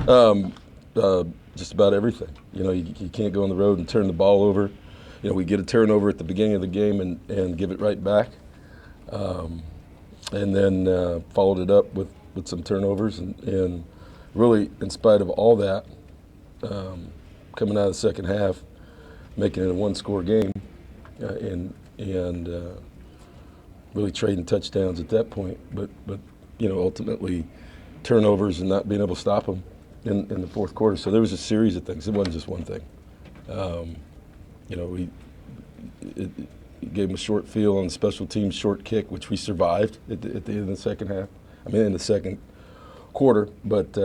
Um, just about everything. You can't go on the road and turn the ball over. We get a turnover at the beginning of the game and give it right back. And then followed it up with some turnovers. And really, in spite of all that, coming out of the second half, making it a one-score game, and really trading touchdowns at that point. But ultimately, turnovers and not being able to stop them in the fourth quarter. So there was a series of things. It wasn't just one thing. We gave them a short field on the special teams short kick, which we survived at the end of the second half. In the second quarter. But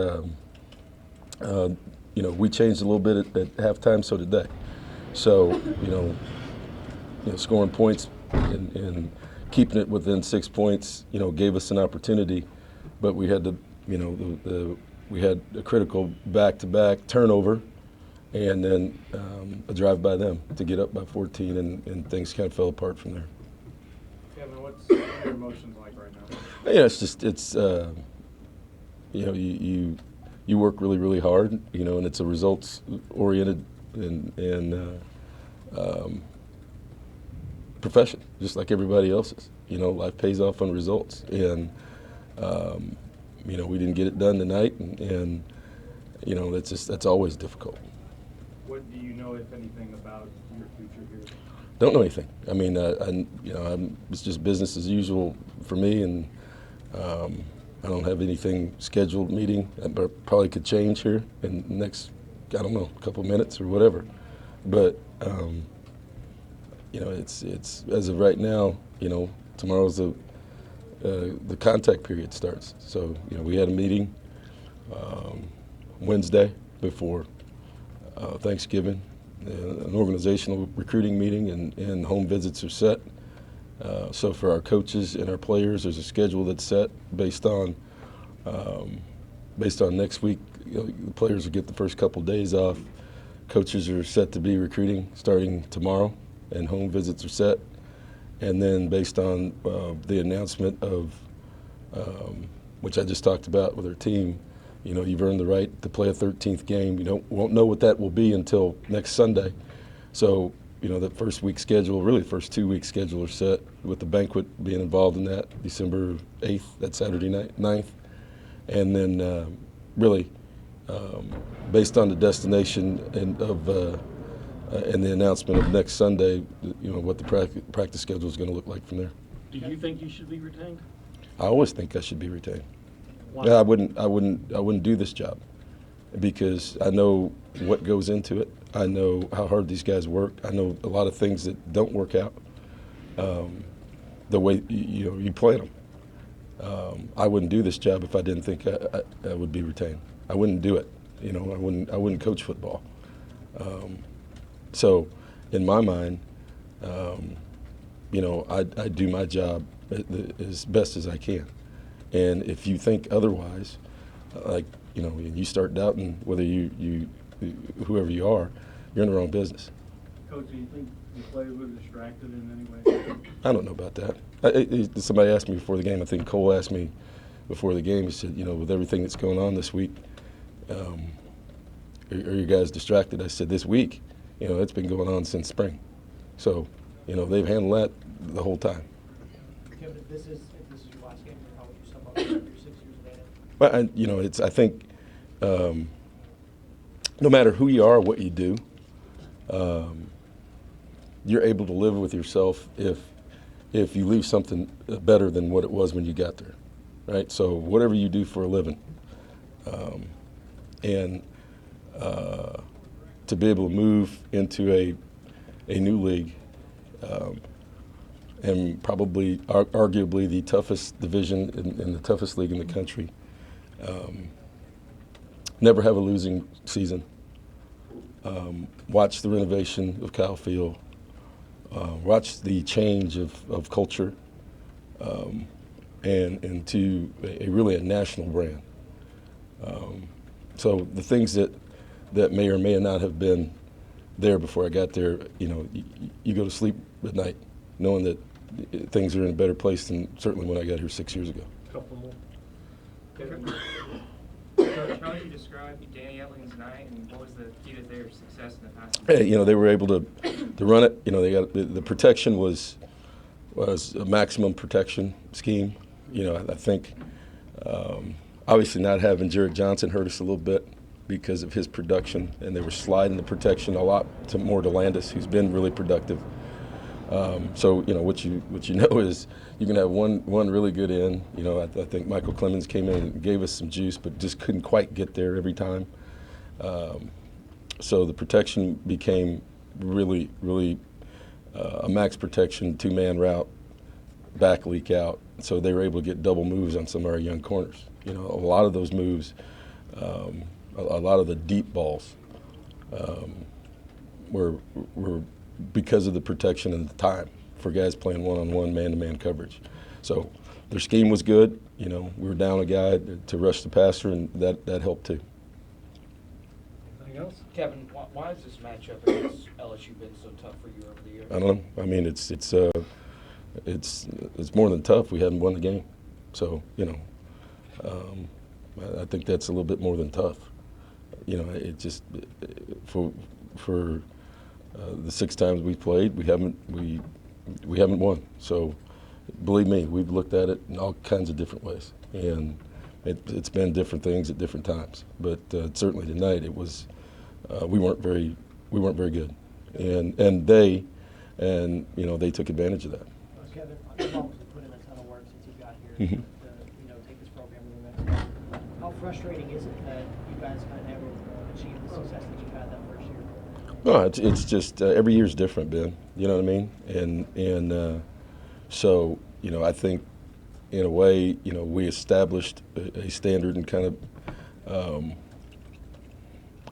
we changed a little bit at halftime. So did they. So scoring points and keeping it within 6 points, gave us an opportunity, but we had to, we had a critical back-to-back turnover, and then a drive by them to get up by 14, and things kind of fell apart from there. Kevin, what's your emotions like right now? Yeah, it's you work really, really hard, and it's a results-oriented and profession, just like everybody else's. Life pays off on results, and we didn't get it done tonight, and that's always difficult. What do you know, if anything, about your future here? Don't know anything. It's just business as usual for me, and I don't have anything scheduled meeting, but probably could change here in the next, couple minutes or whatever. But it's as of right now, tomorrow's the contact period starts. So, we had a meeting Wednesday before Thanksgiving, an organizational recruiting meeting, and home visits are set. So for our coaches and our players, there's a schedule that's set based on next week. The players will get the first couple days off. Coaches are set to be recruiting starting tomorrow, and home visits are set. And then based on the announcement of, which I just talked about with our team, you've earned the right to play a 13th game. Won't know what that will be until next Sunday. So, the first week schedule, really the first 2 week schedule are set, with the banquet being involved in that, December 8th, that Saturday night, 9th. And then based on the destination and the announcement of next Sunday, what the practice schedule is going to look like from there. Do you think you should be retained? I always think I should be retained. Why? Yeah, I wouldn't do this job because I know what goes into it. I know how hard these guys work. I know a lot of things that don't work out the way you plan them. I wouldn't do this job if I didn't think I would be retained. I wouldn't do it. I wouldn't coach football. So, in my mind, I do my job as best as I can. And if you think otherwise, you start doubting whether you whoever you are, you're in the wrong business. Coach, do you think the players were distracted in any way? I don't know about that. Somebody asked me before the game. I think Cole asked me before the game. He said, with everything that's going on this week, are you guys distracted? I said, this week, it's been going on since spring. So, they've handled that the whole time. Kevin, if this is your last game, how would you sum up your 6 years of Well, I think no matter who you are, what you do, you're able to live with yourself if you leave something better than what it was when you got there, right? So whatever you do for a living, and to be able to move into a new league, and probably arguably the toughest division in the toughest league in the country. Never have a losing season. Watch the renovation of Kyle Field. Watch the change of culture, and to really a national brand. So the things that may or may not have been there before I got there, you go to sleep at night knowing that things are in a better place than certainly when I got here 6 years ago. Couple more. Kevin, Coach, how would you describe Danny Etlin's night, and what was the key to their success in the past? Hey, they were able to run it. They got the protection was a maximum protection scheme. I think obviously not having Jared Johnson hurt us a little bit because of his production, and they were sliding the protection a lot more to Landis, who's been really productive. So what you know is you can have one really good end. I think Michael Clemens came in and gave us some juice, but just couldn't quite get there every time. So the protection became really a max protection, 2-man route, back leak out. So they were able to get double moves on some of our young corners. A lot of those moves, a lot of the deep balls were because of the protection and the time for guys playing one-on-one, man-to-man coverage. So their scheme was good. We were down a guy to rush the passer, and that helped too. Anything else? Kevin, why has this matchup against LSU been so tough for you over the years? I don't know. I mean, it's more than tough. We haven't won the game, so I think that's a little bit more than tough. It just for the 6 times we've played, we haven't won. So believe me, we've looked at it in all kinds of different ways, and it's been different things at different times. But certainly tonight, it was we weren't very good, and they took advantage of that. Kevin, you've obviously put in a ton of work since you got here to take this program to the next level. How frustrating is it that you guys kind of never achieved the success that you had that first year? No, it's just every year's different, Ben. You know what I mean? And so I think in a way we established a standard and kind of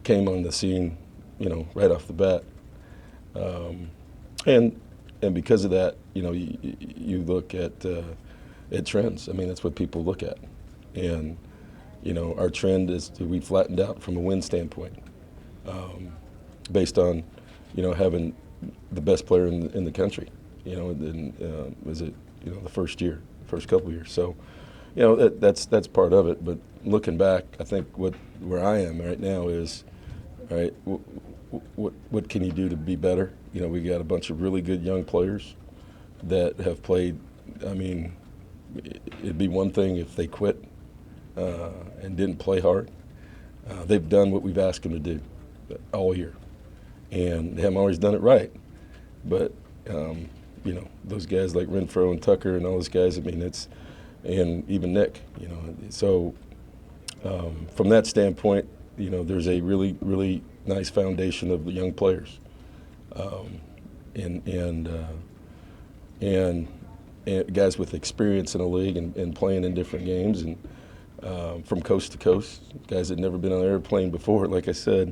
came on the scene right off the bat, and because of that you look at trends. I mean, that's what people look at, and our trend is we flattened out from a win standpoint. Based on, having the best player in the country, was it, the first couple of years. So, that's part of it. But looking back, I think where I am right now is, all right, what can you do to be better? We got a bunch of really good young players that have played. I mean, it'd be one thing if they quit and didn't play hard. They've done what we've asked them to do all year. And they haven't always done it right. But, those guys like Renfro and Tucker and all those guys, I mean, and even Nick, So from that standpoint, there's a really nice foundation of the young players. And guys with experience in the league and playing in different games and from coast to coast, guys that never been on an airplane before, like I said.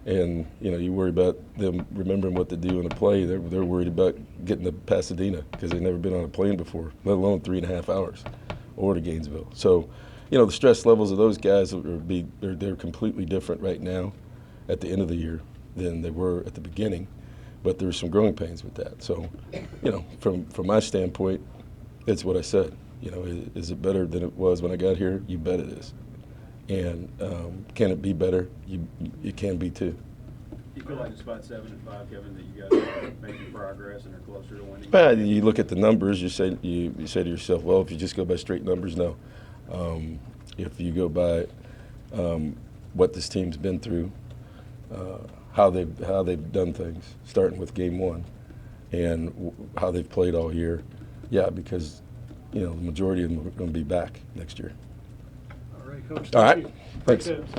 And you worry about them remembering what to do in a play. They're worried about getting to Pasadena because they've never been on a plane before, let alone 3.5 hours, or to Gainesville. So, the stress levels of those guys they're completely different right now, at the end of the year, than they were at the beginning. But there's some growing pains with that. So, from my standpoint, it's what I said. Is it better than it was when I got here? You bet it is. And can it be better? It can be too. You feel like despite 7-5, Kevin, that you guys are making progress and are closer to winning? You look at the numbers. You say to yourself, well, if you just go by straight numbers, no. If you go by what this team's been through, how they've done things, starting with game 1, and how they've played all year, yeah, because the majority of them are going to be back next year. All right, Coach. All Thank right. you. Thanks. That's it.